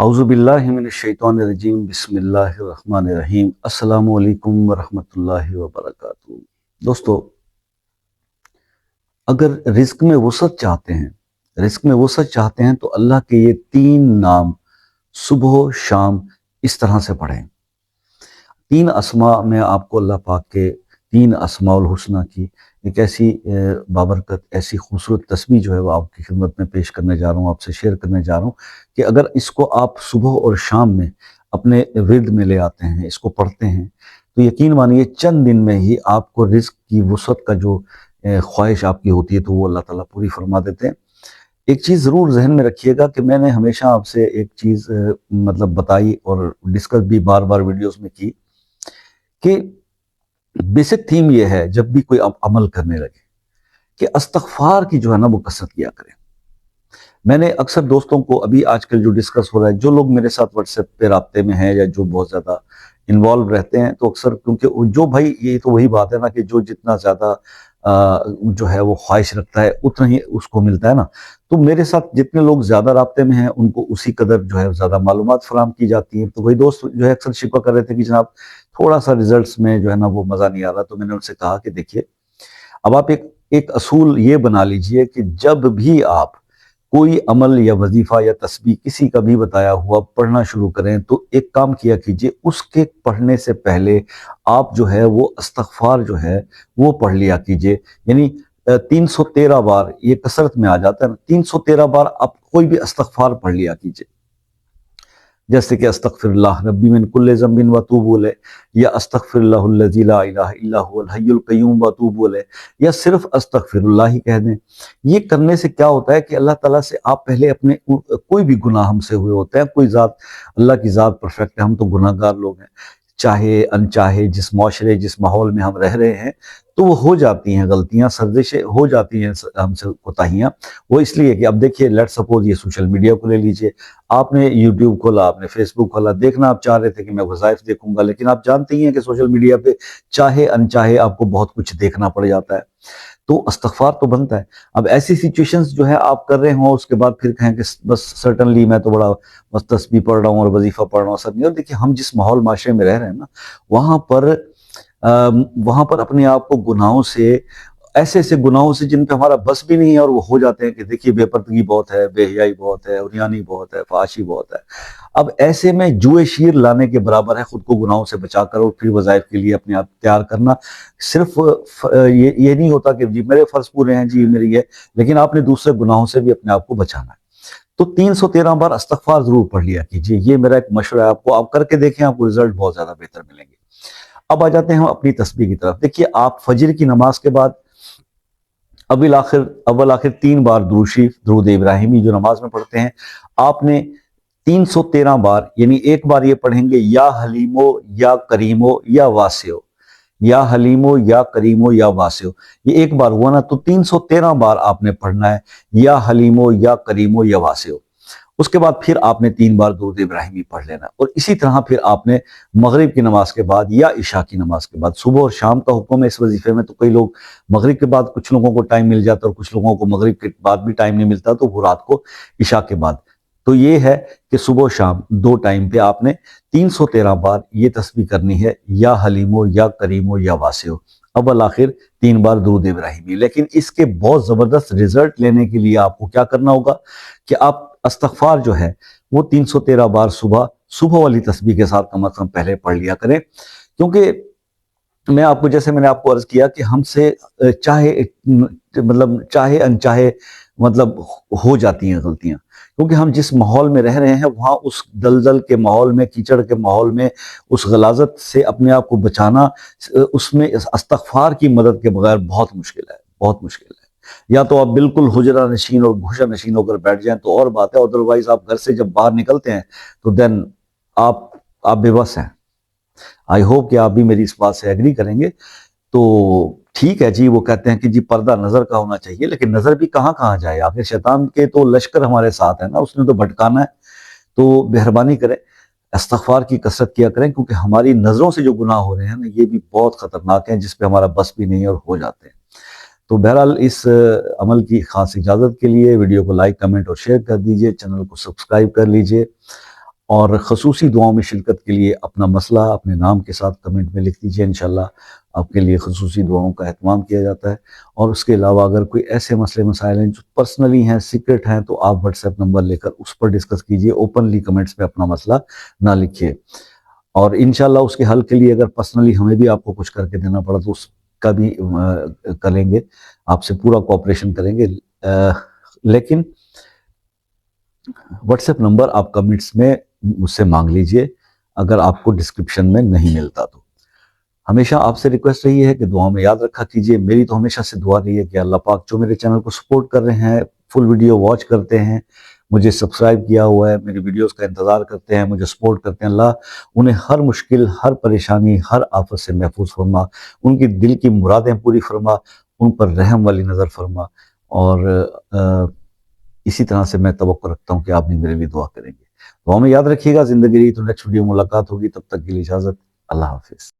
اعوذ باللہ من الشیطان الرجیم بسم اللہ الرحمن الرحیم السلام علیکم ورحمۃ اللہ وبرکاتہ۔ دوستو، اگر رزق میں وسعت چاہتے ہیں تو اللہ کے یہ 3 نام صبح و شام اس طرح سے پڑھیں۔ 3 اسماء میں آپ کو اللہ پاک کے 3 اسماء الحسنہ کی ایک ایسی بابرکت، ایسی خوبصورت تسبیح جو ہے وہ آپ کی خدمت میں پیش کرنے جا رہا ہوں، آپ سے شیئر کرنے جا رہا ہوں کہ اگر اس کو آپ صبح اور شام میں اپنے ورد میں لے آتے ہیں، اس کو پڑھتے ہیں، تو یقین مانیے چند دن میں ہی آپ کو رزق کی وسعت کا جو خواہش آپ کی ہوتی ہے تو وہ اللہ تعالیٰ پوری فرما دیتے ہیں۔ ایک چیز ضرور ذہن میں رکھیے گا کہ میں نے ہمیشہ آپ سے ایک چیز بتائی اور ڈسکس بھی بار بار ویڈیوز میں کی کہ بیسک تھیم یہ ہے جب بھی کوئی آپ عمل کرنے لگے کہ استغفار کی جو ہے نا وہ کثرت کیا کریں۔ میں نے اکثر دوستوں کو ابھی آج کل جو ڈسکس ہو رہا ہے، جو لوگ میرے ساتھ واٹس ایپ پہ رابطے میں ہیں یا جو بہت زیادہ انوالو رہتے ہیں، تو اکثر کیونکہ جو بھائی یہ تو وہی بات ہے نا کہ جو جتنا زیادہ جو ہے وہ خواہش رکھتا ہے اتنا ہی اس کو ملتا ہے نا، تو میرے ساتھ جتنے لوگ زیادہ رابطے میں ہیں ان کو اسی قدر جو ہے زیادہ معلومات فراہم کی جاتی ہیں۔ تو وہی دوست جو ہے اکثر شکوہ کر رہے تھے کہ جناب تھوڑا سا ریزلٹس میں جو ہے نا وہ مزہ نہیں آ رہا، تو میں نے ان سے کہا کہ دیکھیے اب آپ ایک اصول یہ بنا لیجئے کہ جب بھی آپ کوئی عمل یا وظیفہ یا تسبیح کسی کا بھی بتایا ہوا پڑھنا شروع کریں تو ایک کام کیا کیجئے، اس کے پڑھنے سے پہلے آپ جو ہے وہ استغفار جو ہے وہ پڑھ لیا کیجئے۔ یعنی 313 بار یہ کثرت میں آ جاتا ہے نا، 313 بار آپ کوئی بھی استغفار پڑھ لیا کیجئے، جیسے کہ استغفر اللہ ربی من کل ذنب واتوب الیہ، یا استغفر اللہ الذی لا الہ الا هو الحی القیوم واتوب الیہ، یا صرف استغفر اللہ ہی کہہ دیں۔ یہ کرنے سے کیا ہوتا ہے کہ اللہ تعالیٰ سے آپ پہلے اپنے کوئی بھی گناہ ہم سے ہوئے ہوتے ہیں، کوئی ذات اللہ کی ذات پرفیکٹ ہے، ہم تو گناہ گار لوگ ہیں، چاہے انچاہے جس معاشرے جس ماحول میں ہم رہ رہے ہیں تو وہ ہو جاتی ہیں غلطیاں، سرزشیں ہو جاتی ہیں ہم سے کوتاہیاں۔ وہ اس لیے کہ اب دیکھیے لیٹ سپوز یہ سوشل میڈیا کو لے لیجئے، آپ نے یوٹیوب کھولا، آپ نے فیس بک کھولا، دیکھنا آپ چاہ رہے تھے کہ میں وظائف دیکھوں گا، لیکن آپ جانتے ہی ہیں کہ سوشل میڈیا پہ چاہے انچاہے آپ کو بہت کچھ دیکھنا پڑ جاتا ہے، تو استغفار تو بنتا ہے۔ اب ایسی سچویشنز جو ہے آپ کر رہے ہوں، اس کے بعد پھر کہیں کہ بس سرٹنلی میں تو بڑا بس تسبیح پڑھ رہا ہوں اور وظیفہ پڑھ رہا ہوں، سب نہیں۔ اور دیکھیے ہم جس ماحول معاشرے میں رہ رہے ہیں نا، وہاں پر اپنے آپ کو گناہوں سے، ایسے گناہوں سے جن پہ ہمارا بس بھی نہیں ہے اور وہ ہو جاتے ہیں کہ دیکھیے بے پردگی بہت ہے، بے حیائی بہت ہے، عریانی بہت ہے، فحاشی بہت ہے۔ اب ایسے میں جوئے شیر لانے کے برابر ہے خود کو گناہوں سے بچا کر اور پھر وظائف کے لیے اپنے آپ تیار کرنا۔ صرف یہ نہیں ہوتا کہ جی میرے فرض پورے ہیں، جی میری ہے، لیکن آپ نے دوسرے گناہوں سے بھی اپنے آپ کو بچانا ہے۔ تو 313 بار استغفار ضرور پڑھ لیا کیجیے، یہ میرا ایک مشورہ ہے آپ کو، آپ کر کے دیکھیں، آپ کو رزلٹ بہت زیادہ بہتر ملیں گے۔ اب آ جاتے ہیں ہم اپنی تسبیح کی طرف۔ دیکھیے آپ فجر کی نماز کے بعد اول آخر 3 بار درود شریف، درود ابراہیمی جو نماز میں پڑھتے ہیں، آپ نے 313 بار، یعنی ایک بار یہ پڑھیں گے یا حلیمو یا کریمو یا واسعو، یا حلیمو یا کریمو یا واسعو، یہ ایک بار ہوا نا، تو 313 بار آپ نے پڑھنا ہے یا حلیمو یا کریمو یا واسعو۔ اس کے بعد پھر آپ نے 3 بار درود ابراہیمی پڑھ لینا، اور اسی طرح پھر آپ نے مغرب کی نماز کے بعد یا عشاء کی نماز کے بعد، صبح اور شام کا حکم ہے اس وظیفے میں، تو کئی لوگ مغرب کے بعد، کچھ لوگوں کو ٹائم مل جاتا ہے اور کچھ لوگوں کو مغرب کے بعد بھی ٹائم نہیں ملتا، تو وہ رات کو عشاء کے بعد۔ تو یہ ہے کہ صبح و شام 2 ٹائم پہ آپ نے 313 بار یہ تسبیح کرنی ہے، یا حلیمو یا کریمو یا واسعو، اول آخر 3 بار درود ابراہیمی۔ لیکن اس کے بہت زبردست رزلٹ لینے کے لیے آپ کو کیا کرنا ہوگا کہ آپ استغفار جو ہے وہ 313 بار صبح والی تسبیح کے ساتھ کم از کم پہلے پڑھ لیا کریں، کیونکہ میں آپ کو، جیسے میں نے آپ کو عرض کیا کہ ہم سے چاہے انچاہے ہو جاتی ہیں غلطیاں، کیونکہ ہم جس ماحول میں رہ رہے ہیں وہاں اس دلدل کے ماحول میں، کیچڑ کے ماحول میں، اس غلاظت سے اپنے آپ کو بچانا، اس میں استغفار کی مدد کے بغیر بہت مشکل ہے، بہت مشکل ہے۔ یا تو آپ بالکل حجرہ نشین اور گھشہ نشین ہو کر بیٹھ جائیں تو اور بات ہے، ادروائز آپ گھر سے جب باہر نکلتے ہیں تو دین آپ بے بس ہیں۔ آئی ہوپ کہ آپ بھی میری اس بات سے ایگری کریں گے۔ تو ٹھیک ہے جی، وہ کہتے ہیں کہ جی پردہ نظر کا ہونا چاہیے، لیکن نظر بھی کہاں جائے، آخر شیطان کے تو لشکر ہمارے ساتھ ہے نا، اس نے تو بھٹکانا ہے۔ تو مہربانی کریں، استغفار کی کثرت کیا کریں، کیونکہ ہماری نظروں سے جو گناہ ہو رہے ہیں نا، یہ بھی بہت خطرناک ہیں، جس پہ ہمارا بس بھی نہیں اور ہو جاتے ہیں۔ تو بہرحال اس عمل کی خاص اجازت کے لیے ویڈیو کو لائک، کمنٹ اور شیئر کر دیجئے، چینل کو سبسکرائب کر لیجئے۔ اور خصوصی دعاؤں میں شرکت کے لیے اپنا مسئلہ اپنے نام کے ساتھ کمنٹ میں لکھ دیجئے، انشاءاللہ آپ کے لیے خصوصی دعاؤں کا اہتمام کیا جاتا ہے۔ اور اس کے علاوہ اگر کوئی ایسے مسئلے مسائل ہیں جو پرسنلی ہیں، سیکرٹ ہیں، تو آپ واٹس ایپ نمبر لے کر اس پر ڈسکس کیجئے، اوپنلی کمنٹس میں اپنا مسئلہ نہ لکھیے۔ اور انشاءاللہ اس کے حل کے لیے اگر پرسنلی ہمیں بھی آپ کو کچھ کر کے دینا پڑا تو اس کا بھی کریں گے، آپ سے پورا کوآپریشن کریں گے۔ لیکن واٹس ایپ نمبر آپ کمنٹس میں مجھ سے مانگ لیجئے اگر آپ کو ڈسکرپشن میں نہیں ملتا تو۔ ہمیشہ آپ سے ریکویسٹ رہی ہے کہ دعاؤں میں یاد رکھا کیجئے۔ میری تو ہمیشہ سے دعا رہی ہے کہ اللہ پاک جو میرے چینل کو سپورٹ کر رہے ہیں، فل ویڈیو واچ کرتے ہیں، مجھے سبسکرائب کیا ہوا ہے، میری ویڈیوز کا انتظار کرتے ہیں، مجھے سپورٹ کرتے ہیں، اللہ انہیں ہر مشکل، ہر پریشانی، ہر آفت سے محفوظ فرما، ان کی دل کی مرادیں پوری فرما، ان پر رحم والی نظر فرما۔ اور اسی طرح سے میں توقع رکھتا ہوں کہ آپ بھی میرے لیے دعا کریں گے۔ دعا میں یاد رکھیے گا۔ زندگی رہی تو نیکسٹ ویڈیو ملاقات ہوگی، تب تک کے لیے اجازت، اللہ حافظ۔